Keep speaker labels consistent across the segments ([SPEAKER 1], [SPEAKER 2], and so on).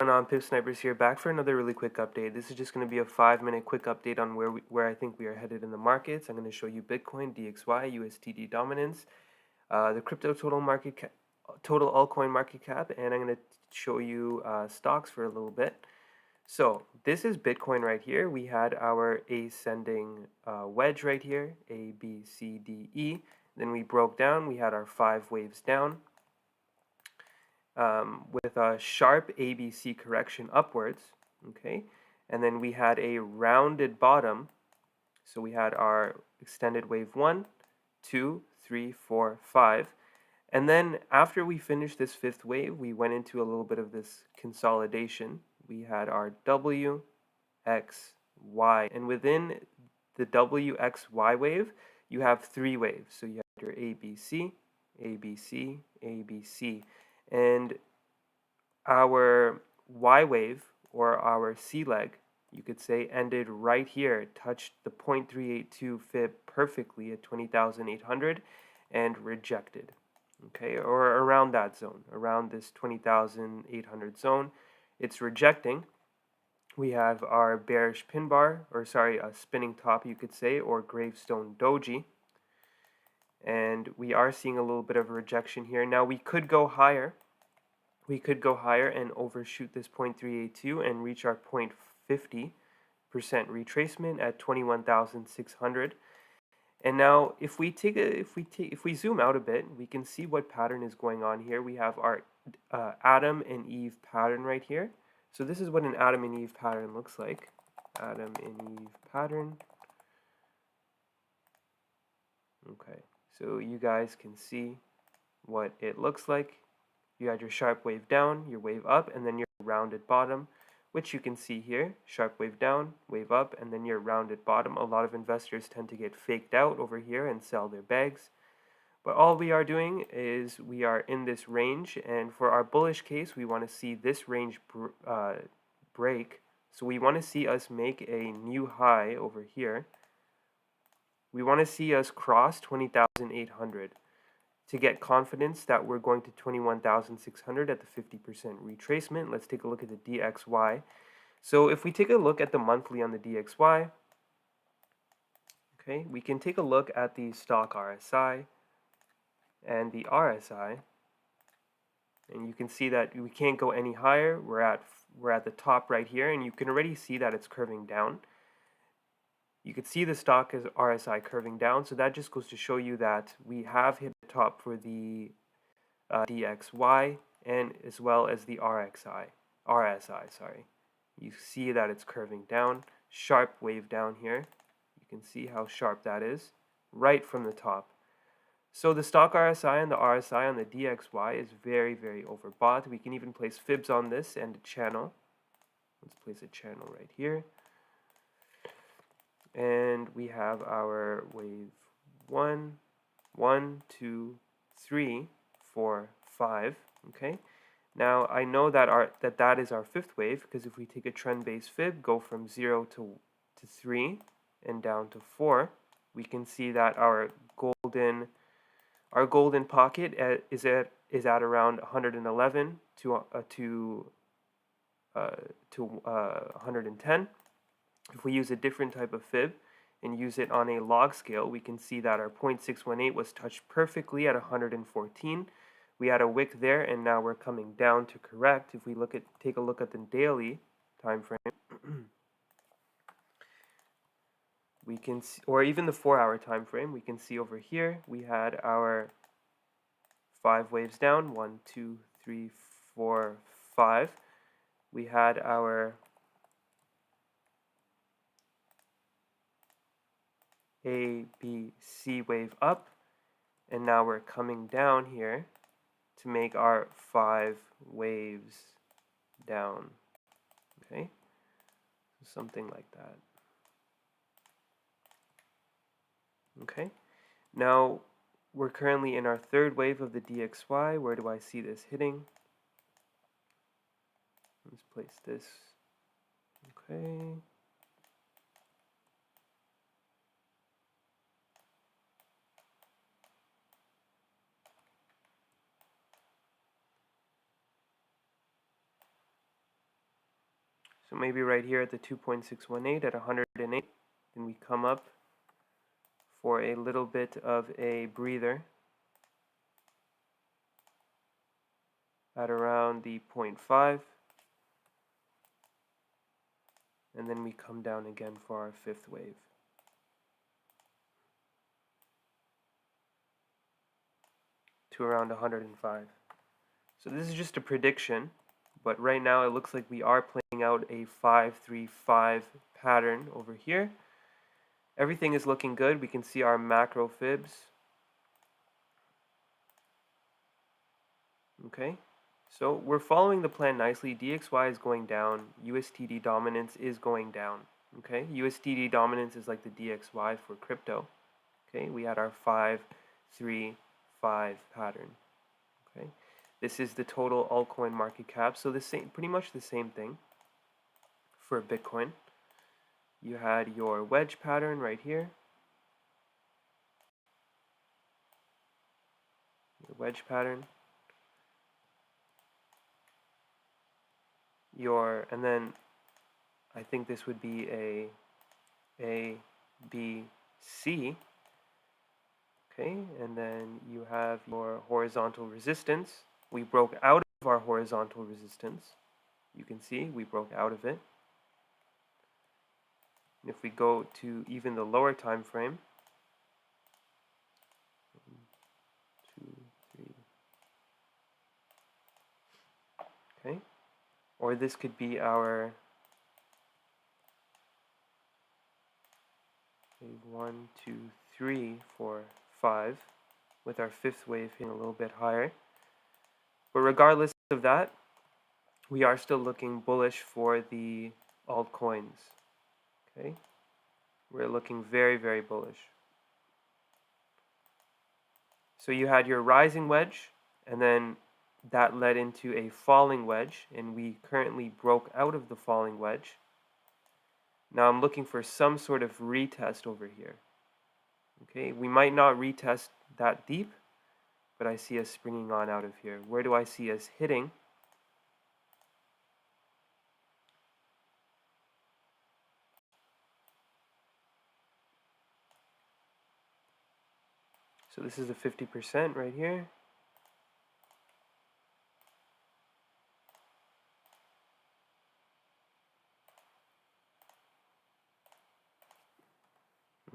[SPEAKER 1] On PipSnipers here, back for another really quick update. This is just going to be a 5-minute quick update on where I think we are headed in the markets. I'm going to show you Bitcoin, DXY, USDT dominance, the crypto total altcoin market cap, and I'm going to show you stocks for a little bit. So this is Bitcoin right here. We had our ascending wedge right here, A, B, C, D, E. Then we broke down. We had our 5 waves down. With a sharp ABC correction upwards, okay? And then we had a rounded bottom. So we had our extended wave 1, 2, 3, 4, 5. And then after we finished this 5th wave, we went into a little bit of this consolidation. We had our W, X, Y. And within the W, X, Y wave, you have 3 waves. So you have your ABC, ABC, ABC. And our Y wave, or our C leg, you could say, ended right here. It touched the 0.382 fib perfectly at 20,800 and rejected. Okay, or around that zone, around this 20,800 zone, it's rejecting. We have our bearish pin bar, or sorry, a spinning top, you could say, or gravestone doji. And we are seeing a little bit of a rejection here. Now we could go higher. We could go higher and overshoot this 0.382 and reach our 0.50% retracement at 21,600. And now if we zoom out a bit, we can see what pattern is going on here. We have our Adam and Eve pattern right here. So this is what an Adam and Eve pattern looks like. Adam and Eve pattern. Okay, so you guys can see what it looks like. You had your sharp wave down, your wave up, and then your rounded bottom, which you can see here. Sharp wave down, wave up, and then your rounded bottom. A lot of investors tend to get faked out over here and sell their bags. But all we are doing is we are in this range, and for our bullish case, we want to see this range break. So we want to see us make a new high over here. We want to see us cross 20,800 to get confidence that we're going to 21,600 at the 50% retracement. Let's take a look at the DXY. So if we take a look at the monthly on the DXY, okay, we can take a look at the stock RSI and the RSI, and you can see that we can't go any higher. We're at the top right here, and you can already see that it's curving down. You can see the stock as RSI curving down, so that just goes to show you that we have hit the top for the DXY and as well as the RSI, sorry. You see that it's curving down, sharp wave down here. You can see how sharp that is, right from the top. So the stock RSI and the RSI on the DXY is very, very overbought. We can even place fibs on this and a channel. Let's place a channel right here. And we have our wave 1, 2, 3, 4, 5. Okay. Now I know that that is our 5th wave, because if we take a trend-based fib, go from 0 to 3 and down to 4, we can see that our golden pocket is at around 111 to 110. If we use a different type of fib and use it on a log scale, we can see that our 0.618 was touched perfectly at 114. We had a wick there, and now we're coming down to correct. If we take a look at the daily time frame, we can see, or even the 4-hour time frame, we can see over here we had our 5 waves down, 1, 2, 3, 4, 5. We had our A, B, C wave up, and now we're coming down here to make our 5 waves down. Okay, something like that. Okay, now we're currently in our 3rd wave of the DXY. Where do I see this hitting? Let's place this. Okay. So maybe right here at the 2.618 at 108, then we come up for a little bit of a breather at around the 0.5, and then we come down again for our fifth wave. To around 105. So this is just a prediction, but right now it looks like we are playing out a 5-3-5 pattern over here. Everything is looking good. We can see our macro fibs. Okay, so we're following the plan nicely. DXY is going down. USTD dominance is going down. Okay, USTD dominance is like the DXY for crypto. Okay, we had our 5-3-5 pattern. Okay, this is the total altcoin market cap. So the same, pretty much the same thing for Bitcoin. You had your wedge pattern right here. Your wedge pattern. And then I think this would be A, B, C. Okay, and then you have your horizontal resistance. We broke out of our horizontal resistance. You can see we broke out of it. And if we go to even the lower time frame, 1, 2, 3. Okay, or this could be our wave 1, 2, 3, 4, 5, with our fifth wave hitting a little bit higher. But regardless of that, we are still looking bullish for the altcoins. Okay, we're looking very, very bullish. So you had your rising wedge, and then that led into a falling wedge, and we currently broke out of the falling wedge. Now I'm looking for some sort of retest over here. Okay, we might not retest that deep, but I see us springing on out of here. Where do I see us hitting? So this is the 50% right here.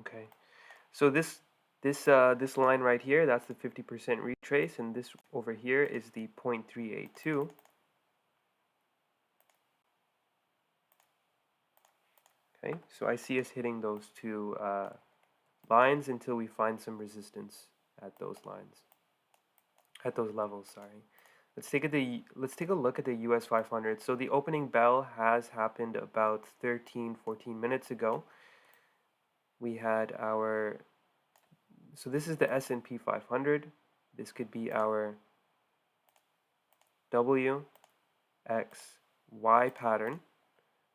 [SPEAKER 1] Okay, so this line right here, that's the 50% retrace, and this over here is the 0.382. Okay, so I see us hitting those two lines until we find some resistance at those lines, at those levels. Sorry. Let's take a look at the US 500. So the opening bell has happened about 13-14 minutes ago. We had so this is the S&P 500. This could be our W, X, Y pattern.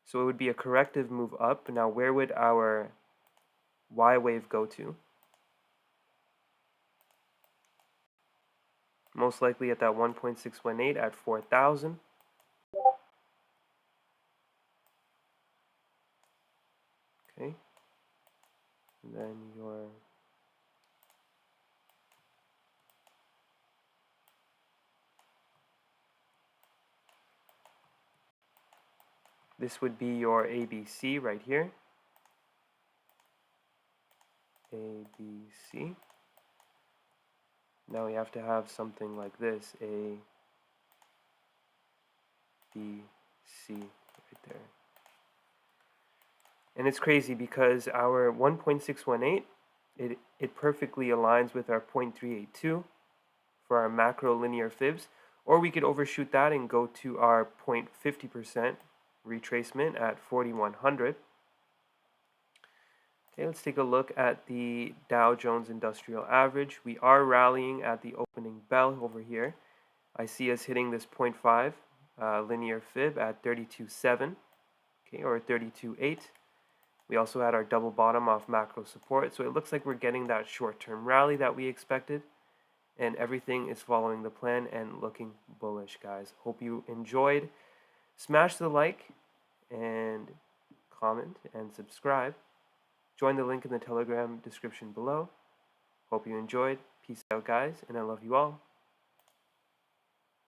[SPEAKER 1] So it would be a corrective move up. Now where would our Y wave go to? Most likely at that 1.618 at 4,000. Okay. And then this would be your ABC right here. ABC. Now we have to have something like this, A, B, C, right there. And it's crazy because our 1.618, it perfectly aligns with our 0.382 for our macro linear fibs, or we could overshoot that and go to our 0.50% retracement at 4,100. Okay, let's take a look at the Dow Jones Industrial Average. We are rallying at the opening bell over here. I see us hitting this 0.5 linear fib at 32.7, okay, or 32.8. We also had our double bottom off macro support, so it looks like we're getting that short-term rally that we expected, and everything is following the plan and looking bullish, guys. Hope you enjoyed. Smash the like and comment and subscribe. Join the link in the Telegram description below. Hope you enjoyed. Peace out, guys, and I love you all.